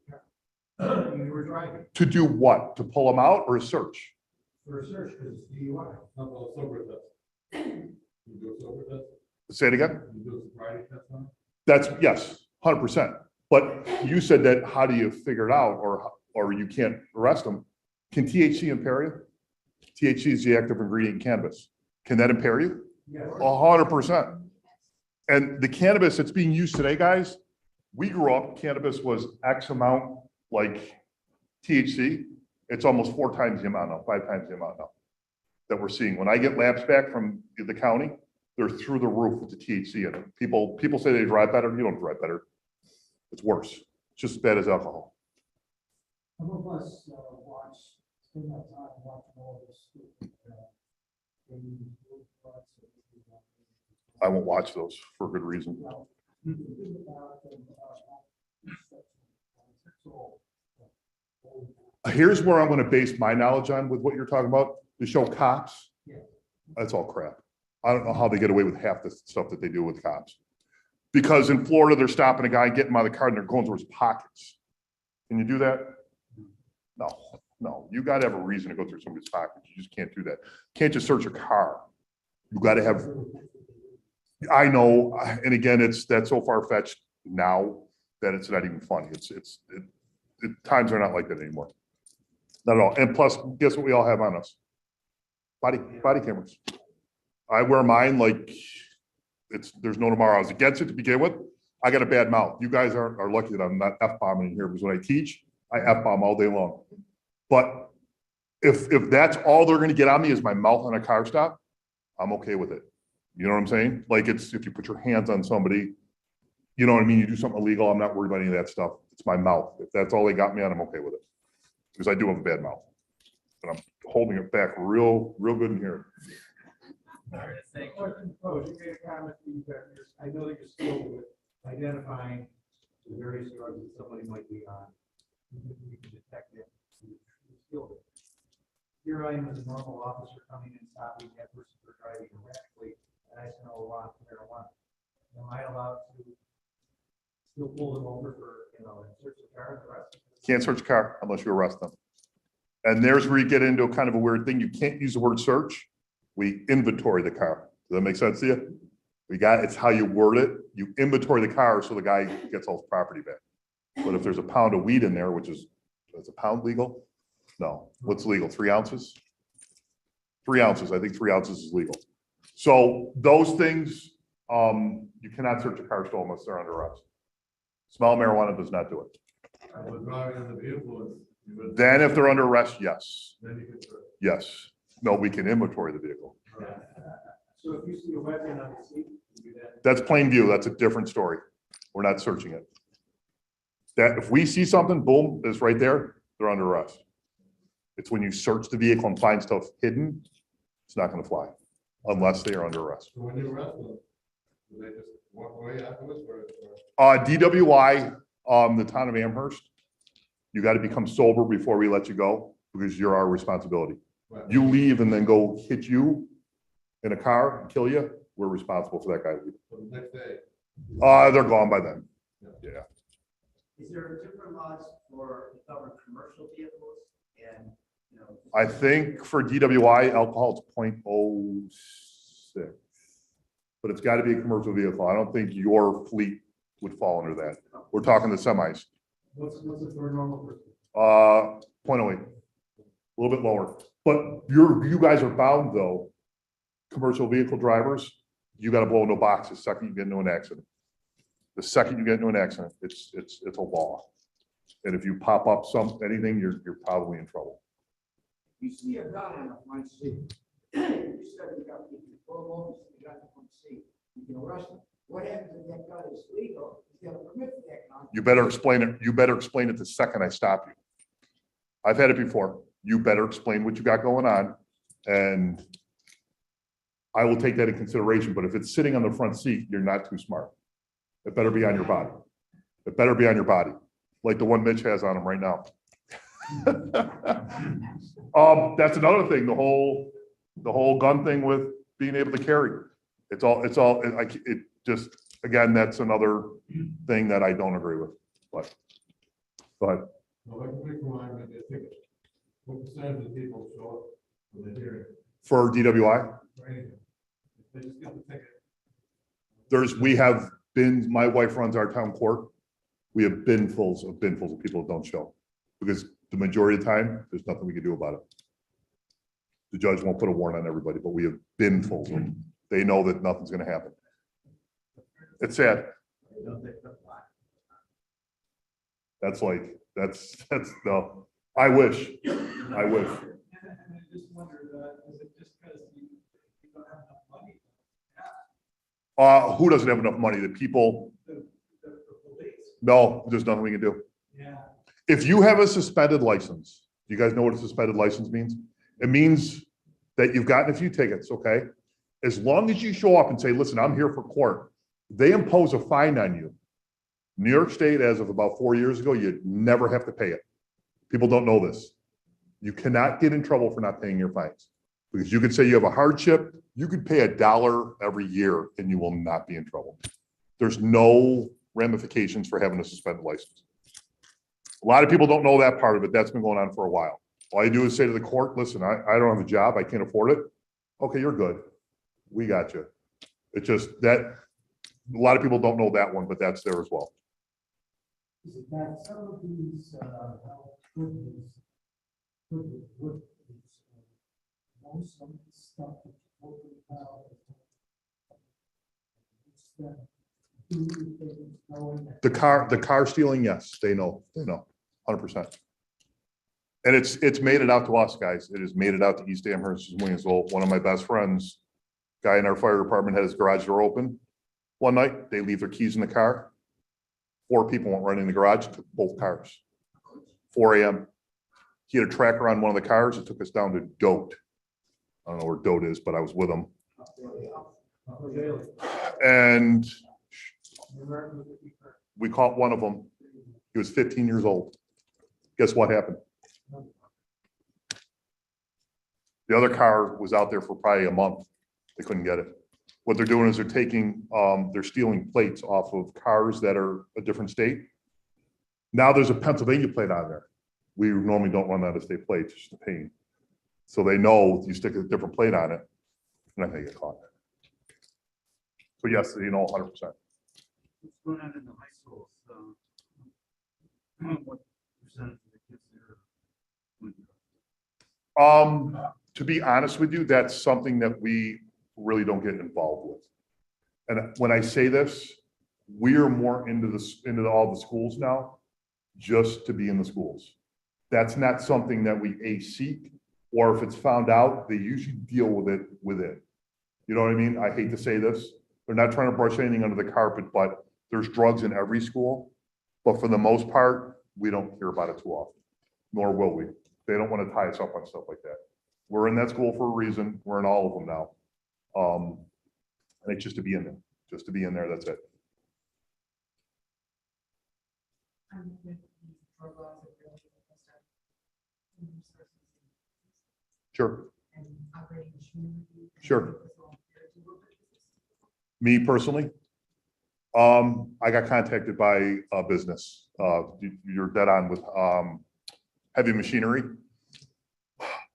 the car. You were driving To do what? To pull them out or a search? for a search, because it's DUI. Not a sober test. You do a sober test? Say it again? You do a sobriety test on it? That's, yes, 100%. But you said that, how do you figure it out, or you can't arrest them? Can THC impair you? THC is the active ingredient in cannabis. Can that impair you? Yes. 100%. And the cannabis that's being used today, guys, we grew up, cannabis was X amount, like THC. It's almost 4 times the amount now, 5 times the amount now that we're seeing. When I get labs back from the county, they're through the roof with the THC in it. People say they drive better. You don't drive better. It's worse. It's just as bad as alcohol. Some of us watch, spend that time watching all this. I won't watch those for good reason. Here's where I'm going to base my knowledge on with what you're talking about. To show cops, that's all crap. I don't know how they get away with half the stuff that they do with cops. Because in Florida, they're stopping a guy, getting him out of the car, and they're going through his pockets. Can you do that? No. You got to have a reason to go through somebody's pockets. You just can't do that. Can't just search a car. You got to have. I know, and again, that's so far fetched now that it's not even funny. Times are not like that anymore. Not at all. And plus, guess what we all have on us? Body cameras. I wear mine like there's no tomorrow. I was against it to begin with. I got a bad mouth. You guys are lucky that I'm not F-bombing here, because when I teach, I F-bomb all day long. But if that's all they're going to get on me is my mouth on a car stop, I'm okay with it. You know what I'm saying? Like, it's if you put your hands on somebody, you know what I mean? You do something illegal, I'm not worried about any of that stuff. It's my mouth. If that's all they got me on, I'm okay with it. Because I do have a bad mouth. And I'm holding it back real good in here. Question posed, you made a comment that I know that you're skilled with identifying the various drugs that somebody might be on. You can detect it. You're skilled with it. Here I am as a normal officer coming in, stopping that person for driving erratically, and I smell a lot of marijuana. Am I allowed to still pull them over for, search the car and arrest them? Can't search a car unless you arrest them. And there's where you get into kind of a weird thing. You can't use the word search. We inventory the car. Does that make sense to you? It's how you word it. You inventory the car so the guy gets all his property back. But if there's a pound of weed in there, is a pound legal? No. What's legal? 3 ounces? 3 ounces. I think 3 ounces is legal. So those things, you cannot search a car still unless they're under arrest. Smell of marijuana does not do it. Then if they're under arrest, yes. Yes. No, we can inventory the vehicle. So if you see a weapon on the seat, you do that. That's plain view. That's a different story. We're not searching it. That if we see something, boom, it's right there, they're under arrest. It's when you search the vehicle and find stuff hidden, it's not going to fly unless they are under arrest. So when you arrest them, do they just walk away afterwards or? DWI, the town of Amherst, you got to become sober before we let you go, because you're our responsibility. Right. You leave and then go hit you in a car and kill you, we're responsible for that guy leaving. So the next day. They're gone by then. Yeah. Is there different laws for the cover commercial vehicles and, I think for DWI, alcohol is 0.06, but it's got to be a commercial vehicle. I don't think your fleet would fall under that. We're talking the semis. What's it for a normal person? 0.08, a little bit lower. But you guys are bound though, commercial vehicle drivers, you got to blow no box the second you get into an accident. The second you get into an accident, it's a law. And if you pop up anything, you're probably in trouble. You see a gun on the front seat. You said you got, if you pull him over, you got the front seat, you can arrest him. What happens if that gun is legal? You have a permit for that gun. You better explain it. You better explain it the second I stop you. I've had it before. You better explain what you got going on, and I will take that in consideration. But if it's sitting on the front seat, you're not too smart. It better be on your body. It better be on your body, like the one Mitch has on him right now. That's another thing. The whole gun thing with being able to carry. It just, again, that's another thing that I don't agree with. But go ahead. Well, like, we come on with the ticket. What percentage of people show up for the hearing For DWI, or anything? If they just get the ticket. my wife runs our town court. We have binfuls of people that don't show. Because the majority of the time, there's nothing we can do about it. The judge won't put a warrant on everybody, but we have binfuls. They know that nothing's gonna happen. It's sad. That's no, I wish. And I just wondered, is it just because you don't have enough money? Who doesn't have enough money? The people, The police, no, there's nothing we can do. yeah. If you have a suspended license, do you guys know what a suspended license means? It means that you've gotten a few tickets, okay? As long as you show up and say, listen, I'm here for court, they impose a fine on you. New York State, as of about 4 years ago, you'd never have to pay it. People don't know this. You cannot get in trouble for not paying your fines. Because you could say you have a hardship, you could pay $1 every year and you will not be in trouble. There's no ramifications for having a suspended license. A lot of people don't know that part of it. That's been going on for a while. All you do is say to the court, listen, I don't have a job, I can't afford it. Okay, you're good. We got you. It's just that, a lot of people don't know that one, but that's there as well. Is it that some of these, most of the stuff that you're talking about. The car stealing, yes, they know, 100%. And it's made it out to us, guys. It has made it out to East Amherst, Williamsville. One of my best friends, guy in our fire department, had his garage door open. One night, they leave their keys in the car. 4 people went running in the garage, took both cars. 4 a.m. He had a tracker on one of the cars. It took us down to Dote. I don't know where Dote is, but I was with him. And we caught one of them. He was 15 years old. Guess what happened? The other car was out there for probably a month. They couldn't get it. What they're doing is they're stealing plates off of cars that are a different state. Now there's a Pennsylvania plate on there. We normally don't run out of state plates, it's just a pain. So they know you stick a different plate on it, and then they get caught. So yes, 100%. What's going on in the high schools? What percentage of the kids there? To be honest with you, that's something that we really don't get involved with. And when I say this, we are more into all the schools now, just to be in the schools. That's not something that we seek, or if it's found out, they usually deal with it within. You know what I mean? I hate to say this. They're not trying to brush anything under the carpet, but there's drugs in every school. But for the most part, we don't hear about it too often, nor will we. They don't want to tie us up on stuff like that. We're in that school for a reason. We're in all of them now. And it's just to be in there, that's it. Sure. Sure. Me personally, I got contacted by a business. You're dead on with heavy machinery.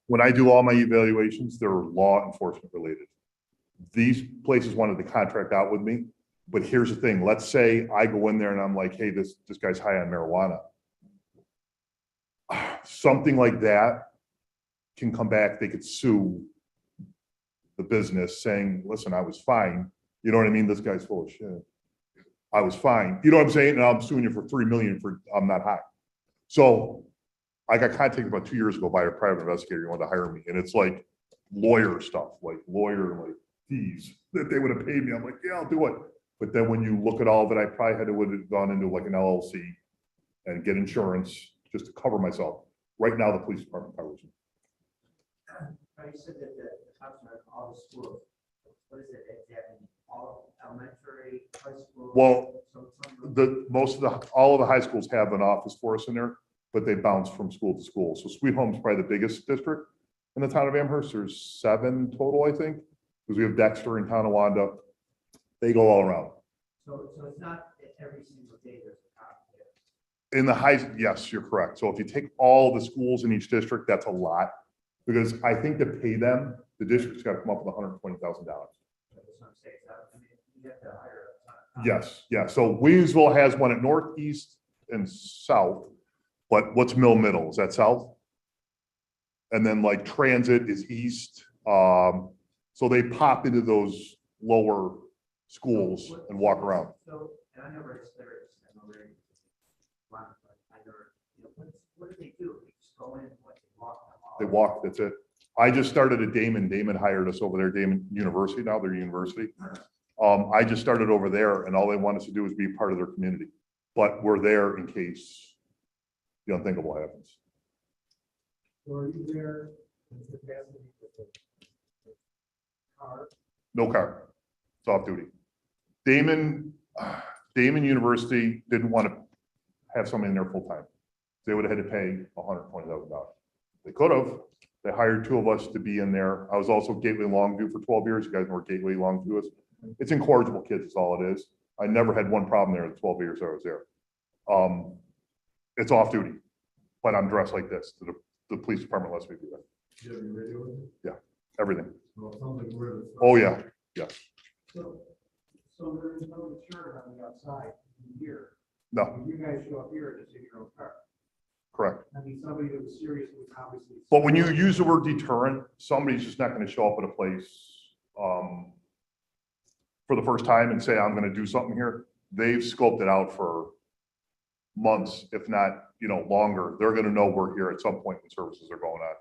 When I do all my evaluations, they're law enforcement related. These places wanted to contract out with me, but here's the thing. Let's say I go in there and I'm like, hey, this guy's high on marijuana. Something like that can come back. They could sue the business saying, listen, I was fine. You know what I mean? This guy's full of shit. I was fine. You know what I'm saying? And I'm suing you for $3 million for I'm not high. So I got contacted about 2 years ago by a private investigator who wanted to hire me. And it's like lawyer stuff, like fees that they would have paid me. I'm like, yeah, I'll do it. But then when you look at all of it, I probably would have gone into like an LLC and get insurance just to cover myself. Right now, the police department covers me. You said that the cops are in all the schools. What is it exactly? All elementary, high school? Well, all of the high schools have an office for us in there, but they bounce from school to school. So Sweet Home's probably the biggest district in the town of Amherst. There's 7 total, I think, because we have Dexter and Tonawanda. They go all around. So it's not every single day there's a cop there. In the high, yes, you're correct. So if you take all the schools in each district, that's a lot. Because I think to pay them, the district's got to come up with $120,000. Yes, yeah. So Williamsville has one at Northeast, and south. But what's Mill Middle? Is that south? And then like Transit is east. So they pop into those lower schools and walk around. So, and I never experienced, I know very. I never, you know, what do they do? They just go in, what, they walk? They walk, that's it. I just started at Damon. Damon hired us over there, Damon University, now they're university. I just started over there and all they want us to do is be part of their community. But we're there in case the unthinkable happens. So are you there in capacity with the car? No car. It's off duty. Damon University didn't want to have somebody in there full time. They would have had to pay $120,000. They could have. They hired two of us to be in there. I was also Gateway Longview for 12 years. You guys know where Gateway Longview is. It's incorrigible kids, is all it is. I never had one problem there in the 12 years I was there. It's off duty, but I'm dressed like this. The police department lets me do that. Do you have your radio with you? Everything. Well, it sounds like we're the- Oh, yeah. Yes. So there is no deterrent on the outside here. No, When you guys show up here, it's in your own car. correct. I mean, somebody that was serious would obviously. But when you use the word deterrent, somebody's just not going to show up at a place for the first time and say, I'm going to do something here. They've scoped it out for months, if not, longer. They're going to know we're here at some point when services are going on.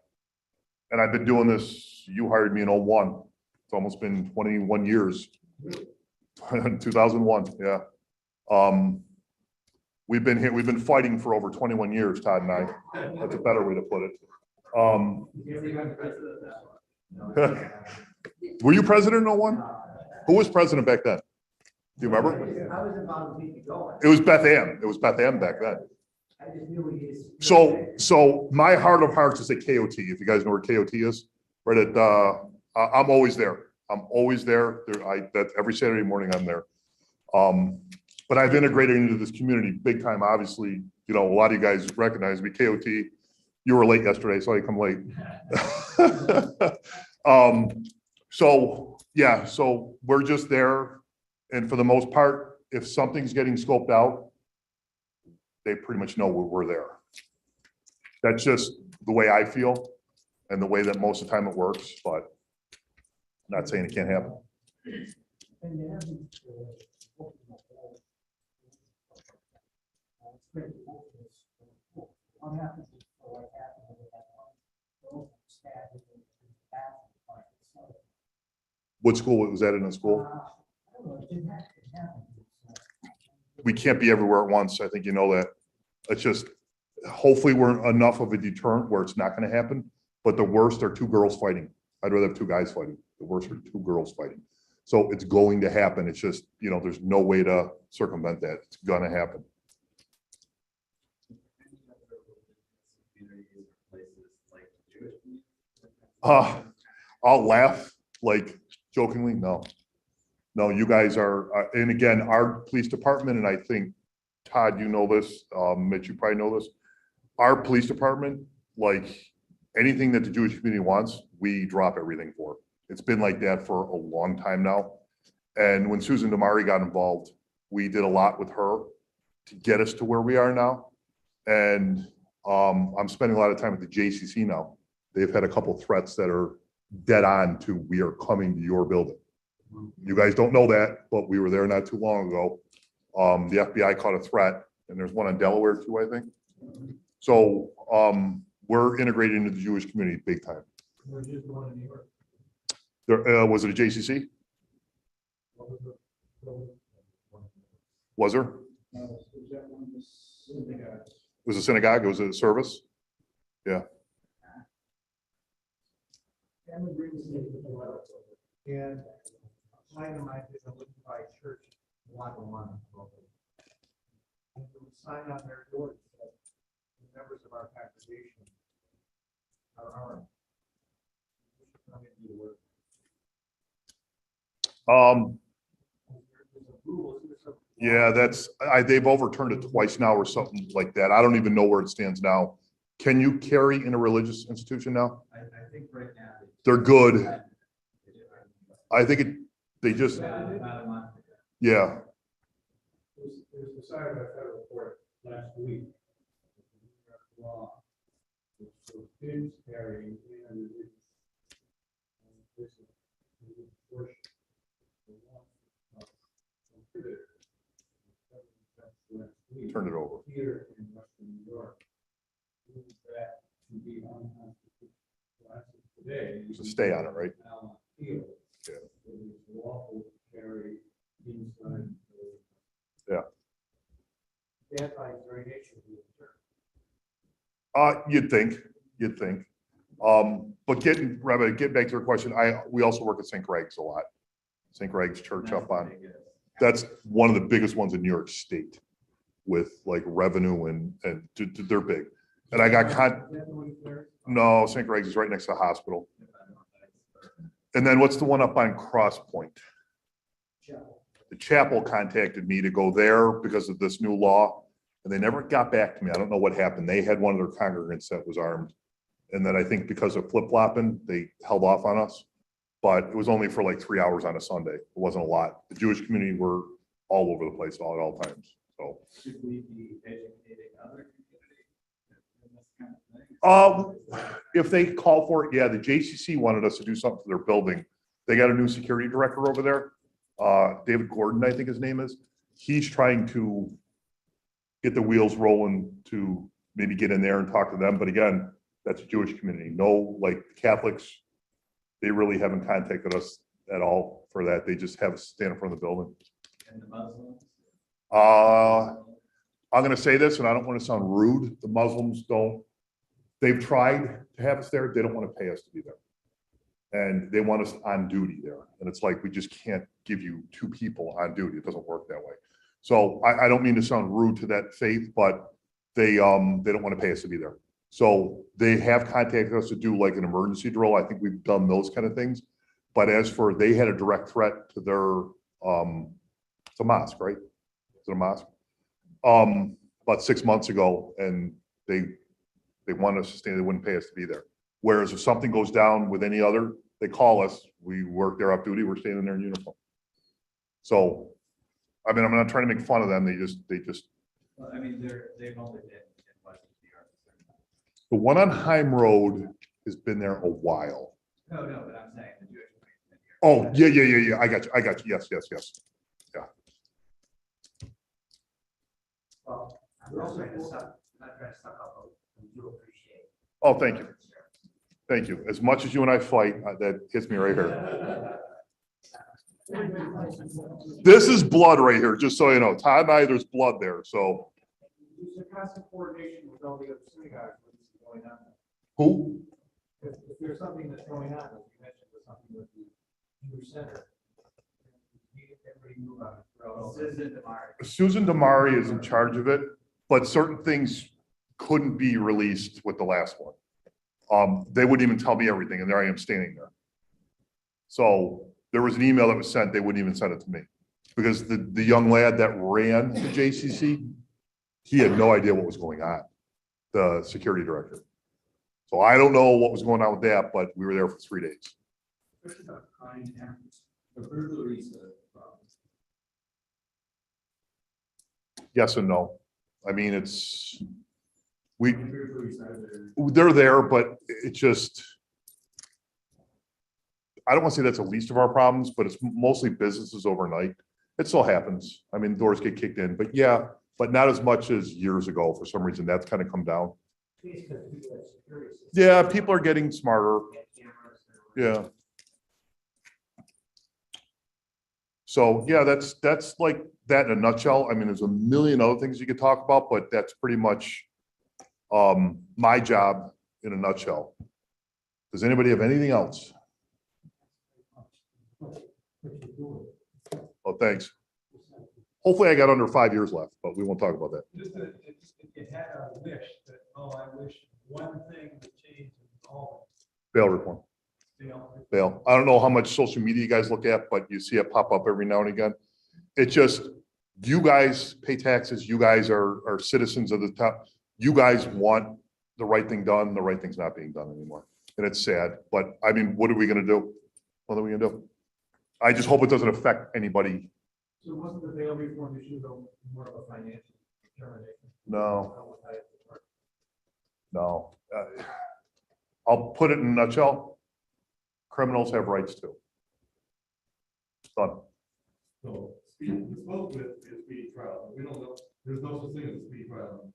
And I've been doing this, you hired me in 01. It's almost been 21 years. 2001, yeah. We've been here, we've been fighting for over 21 years, Todd and I. That's a better way to put it. Were you president in 01? Who was president back then? Do you remember? I was involved with keep going. It was Beth Ann. It was Beth Ann back then. I just knew we needed. So my heart of hearts is at KOT. If you guys know where KOT is, right at, I'm always there. I'm always there. That every Saturday morning I'm there. But I've integrated into this community big time. Obviously, a lot of you guys recognize me. KOT, you were late yesterday, so I come late. So yeah, so we're just there. And for the most part, if something's getting scoped out, they pretty much know we're there. That's just the way I feel and the way that most of the time it works, but I'm not saying it can't happen. And you have these, it's great. What happens if, what happens with that one? Stab in the bathroom, so, What school was that in a school? I don't know, it didn't happen. We can't be everywhere at once. I think you know that. It's just, hopefully we're enough of a deterrent where it's not going to happen. But the worst are two girls fighting. I'd rather have two guys fighting. The worst are two girls fighting. So it's going to happen. It's just, there's no way to circumvent that. It's going to happen. I'll laugh like jokingly. No, you guys are, and again, our police department, and I think, Todd, you know this, Mitch, you probably know this. Our police department, like anything that the Jewish community wants, we drop everything for. It's been like that for a long time now. And when Susan Damari got involved, we did a lot with her to get us to where we are now. And I'm spending a lot of time at the JCC now. They've had a couple threats that are dead on to, we are coming to your building. You guys don't know that, but we were there not too long ago. The FBI caught a threat, and there's one in Delaware too, I think. So we're integrated into the Jewish community big time. There's just one in New York. There was it a JCC? What was the- Was there? was that one of the synagogues? It was a synagogue. It was a service. And the real estate development. And a client of mine is looking to buy a church in Lackawanna. And there was a sign on their door that said, "The members of our congregation are armed." We should come and do the work. There's a rule, isn't there some- Yeah, they've overturned it twice now or something like that. I don't even know where it stands now. Can you carry in a religious institution now? I think right now. They're good. I think they just, About a month ago. yeah. It was decided by federal court last week. Law. So kids carrying and it's. This is a portion. The one, last week, Turn it over. here in Western New York. Moved that to be unconstitutional. So as of today. So stay on it, right? Now, field. Yeah. It is lawful to carry inside. Yeah. That by very nature of the term. You'd think. But Rabbi, get back to your question. We also work at St. Greg's a lot. St. Greg's Church up on, that's one of the biggest ones in New York State with like revenue and they're big. And I got Is that the one you cleared? no, St. Greg's is right next to the hospital. And then what's the one up on Cross Point? The chapel contacted me to go there because of this new law, and they never got back to me. I don't know what happened. They had one of their congregants that was armed. And then I think because of flip-flopping, they held off on us. But it was only for like 3 hours on a Sunday. It wasn't a lot. The Jewish community were all over the place at all times, so. Should we be educating other communities in this kind of thing? If they call for it, yeah, the JCC wanted us to do something for their building. They got a new security director over there. David Gordon, I think his name is. He's trying to get the wheels rolling to maybe get in there and talk to them. But again, that's a Jewish community. No, like Catholics, they really haven't contacted us at all for that. They just have us stand in front of the building. And the Muslims? I'm going to say this, and I don't want to sound rude. The Muslims don't. They've tried to have us there. They don't want to pay us to be there. And they want us on duty there. And it's like, we just can't give you 2 people on duty. It doesn't work that way. So I don't mean to sound rude to that faith, but they don't want to pay us to be there. So they have contacted us to do like an emergency drill. I think we've done those kind of things. But as for, they had a direct threat to their, it's a mosque, right? Is it a mosque? About 6 months ago, and they wanted us to stay, they wouldn't pay us to be there. Whereas if something goes down with any other, they call us, we work there off duty, we're standing there in uniform. So, I mean, I'm not trying to make fun of them, they just, Well, I mean, they've only been in Western New York. the one on Heim Road has been there a while. No, but I'm saying the Jewish community. Oh, yeah, I got you, yes. Well, I'm not trying to suck up, I do appreciate. Oh, thank you. Thank you. As much as you and I fight, that hits me right here. This is blood right here, just so you know. Todd and I, there's blood there, so. There's a constant coordination with all the other synagogues when this is going on. Who? If there's something that's going on, as you mentioned, with something with the Jewish Center. Everybody move on. Susan DeMari. Susan Damari is in charge of it, but certain things couldn't be released with the last one. They wouldn't even tell me everything, and there I am standing there. So there was an email that was sent, they wouldn't even send it to me. Because the young lad that ran the JCC, he had no idea what was going on, the security director. So I don't know what was going on with that, but we were there for 3 days. Yes and no. I mean, they're there, but it's just, I don't want to say that's the least of our problems, but it's mostly businesses overnight. It still happens. I mean, doors get kicked in, but yeah, but not as much as years ago. For some reason, that's kind of come down. Yeah, people are getting smarter. Yeah. So yeah, that's like that in a nutshell. I mean, there's a million other things you could talk about, but that's pretty much my job in a nutshell. Does anybody have anything else? Oh, thanks. Hopefully I got under 5 years left, but we won't talk about that. Just if you had a wish that, I wish one thing would change in all. Bail reform. Bail. I don't know how much social media you guys look at, but you see it pop up every now and again. It's just, you guys pay taxes. You guys are citizens of the top. You guys want the right thing done. The right thing's not being done anymore. And it's sad, but I mean, what are we going to do? What are we going to do? I just hope it doesn't affect anybody. So wasn't the bail reform issue though more of a financial? termination. No, no. I'll put it in a nutshell. Criminals have rights too. Done. So, speed, we're supposed to be a speedy trial, but we don't know, there's no such thing as a speedy trial.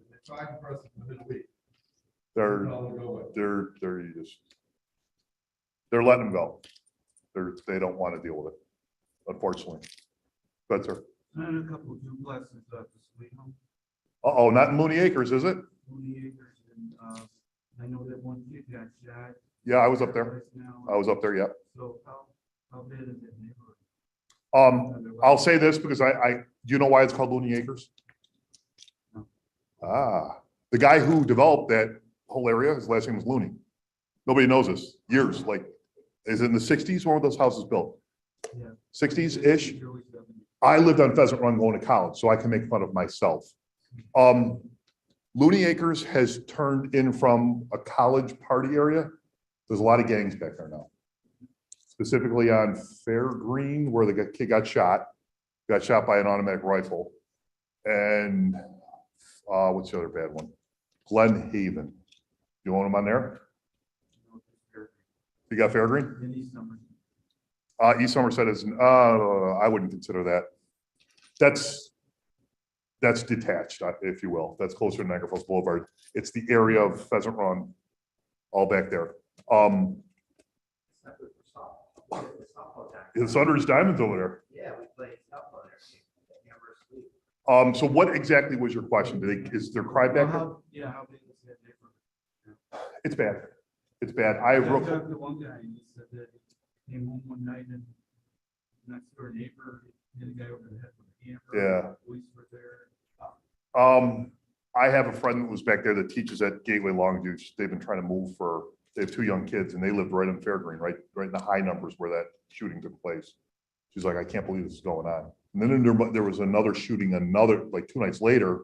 If they try to press it within a week. They're, how they go with. they're letting them go. They don't want to deal with it, unfortunately. But, sir. And a couple of duplexes at the Sweet Home, Uh-oh, not in Mooney Acres, is it? 20 acres, and, I know that one kid got shot. Yeah, I was up there. Right now. I was up there, yeah. So how bad is it neighborhood? I'll say this because do you know why it's called Mooney Acres? Ah, the guy who developed that whole area, his last name was Looney. Nobody knows this. Years, like, is it in the 60s? When were those houses built? Yeah. 60s-ish? Early 70s. I lived on Pheasant Run going to college, so I can make fun of myself. Looney Acres has turned in from a college party area. There's a lot of gangs back there now. Specifically on Fair Green, where the kid got shot by an automatic rifle. And what's the other bad one? Glen Haven. You own them on there? You got Fair Green? In East Summer. East Somerset is, I wouldn't consider that. That's detached, if you will. That's closer to Niagara Falls Boulevard. It's the area of Pheasant Run, all back there. The Sunders Diamonds over there. Yeah, we played softball there. So what exactly was your question? Is there crime back there? How big is that neighborhood? It's bad. It's bad. I I wrote, talked to one guy, and he said that he came home one night and next door neighbor hit a guy over the head with a hammer. Yeah. Police were there. I have a friend that was back there that teaches at Gateway Longview. They've been trying to move they have 2 young kids and they lived right on Fairgreen, right in the high numbers where that shooting took place. She's like, I can't believe this is going on. And then there was another shooting, like 2 nights later.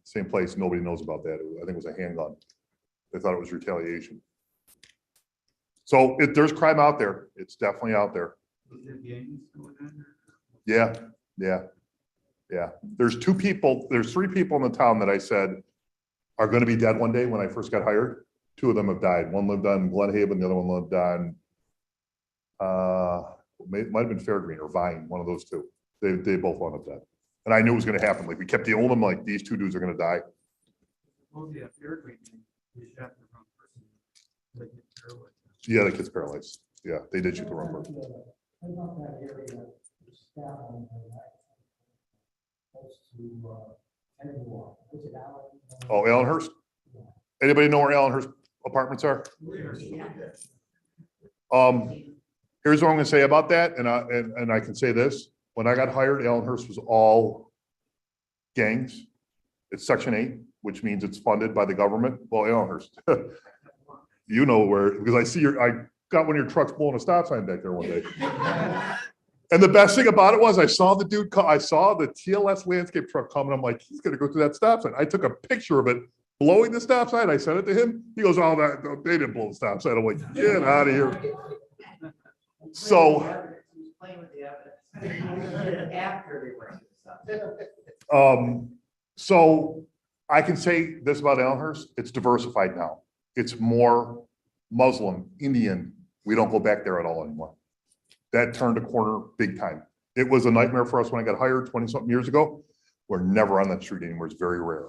Same place, nobody knows about that. I think it was a handgun. They thought it was retaliation. So there's crime out there. It's definitely out there. Was there gangs going on Yeah. there? There's 3 people in the town that I said are going to be dead one day when I first got hired. 2 of them have died. One lived on Glen Haven, the other one lived on, might have been Fairgreen or Vine, one of those 2. They both wound up dead. And I knew it was going to happen. Like we kept dealing with them, like these 2 dudes are going to die. Oh, yeah, Fair Creek, they shot the wrong person. Like, it's paralyzed. Yeah, the kid's paralyzed. Yeah, they did shoot the wrong person. What about that area, the staff on the right? Close to, everyone, was it Allen? Oh, Allenhurst? Anybody know where Allenhurst apartments are? Here's what I'm gonna say about that, and I can say this, when I got hired, Allenhurst was all gangs. It's Section 8, which means it's funded by the government. Well, Allenhurst, you know where, because I got one of your trucks blowing a stop sign back there one day. And the best thing about it was I saw the TLS landscape truck coming. I'm like, he's gonna go through that stop sign. I took a picture of it blowing the stop sign. I sent it to him. He goes, oh, they didn't blow the stop sign. I'm like, get out of here. So, He was playing with the evidence. After they went to the stop. so I can say this about Allenhurst, it's diversified now. It's more Muslim, Indian. We don't go back there at all anymore. That turned a corner big time. It was a nightmare for us when I got hired 20-something years ago. We're never on that street anymore. It's very rare,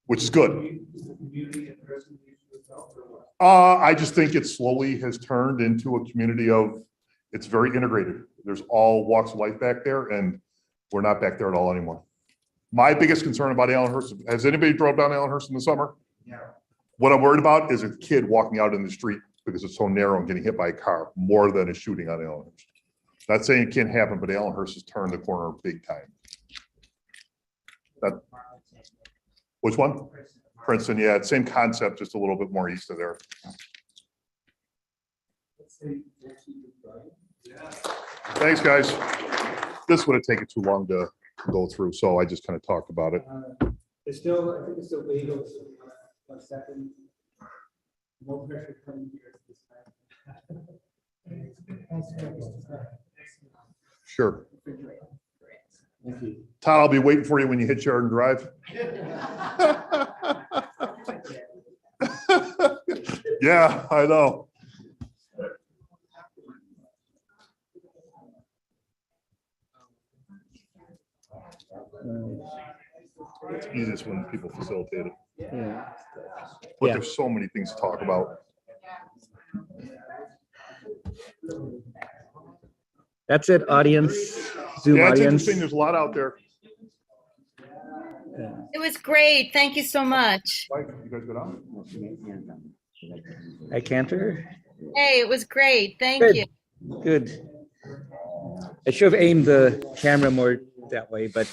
which is good. Is the community interested in the issue itself or what? I just think it slowly has turned into a community it's very integrated. There's all walks of life back there and we're not back there at all anymore. My biggest concern about Allenhurst, has anybody drove down Allenhurst in the summer? Yeah. What I'm worried about is a kid walking out in the street because it's so narrow and getting hit by a car more than a shooting on Allenhurst. Not saying it can't happen, but Allenhurst has turned the corner big time. Which one? Princeton, yeah, same concept, just a little bit more east of there. Thanks, guys. This would have taken too long to go through, so I just kind of talked about it. It's still, I think it's still legal, so 1 second. No pressure coming here this time. Sure. Thank you. Todd, I'll be waiting for you when you hit Sheridan Drive. Yeah, I know. It's easiest when people facilitate it, Yeah. but Yeah. there's so many things to talk about. That's it, audience, Zoom Yeah, it's audience. interesting. There's a lot out there. It was great. Thank you so much. Mike, you guys go down? I Cantor. Hey, it was great. Thank Good. you. Good. I should have aimed the camera more that way, but,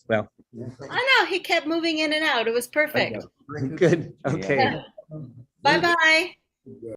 well, I know, he kept moving in and out. It was perfect. good, okay. Bye-bye.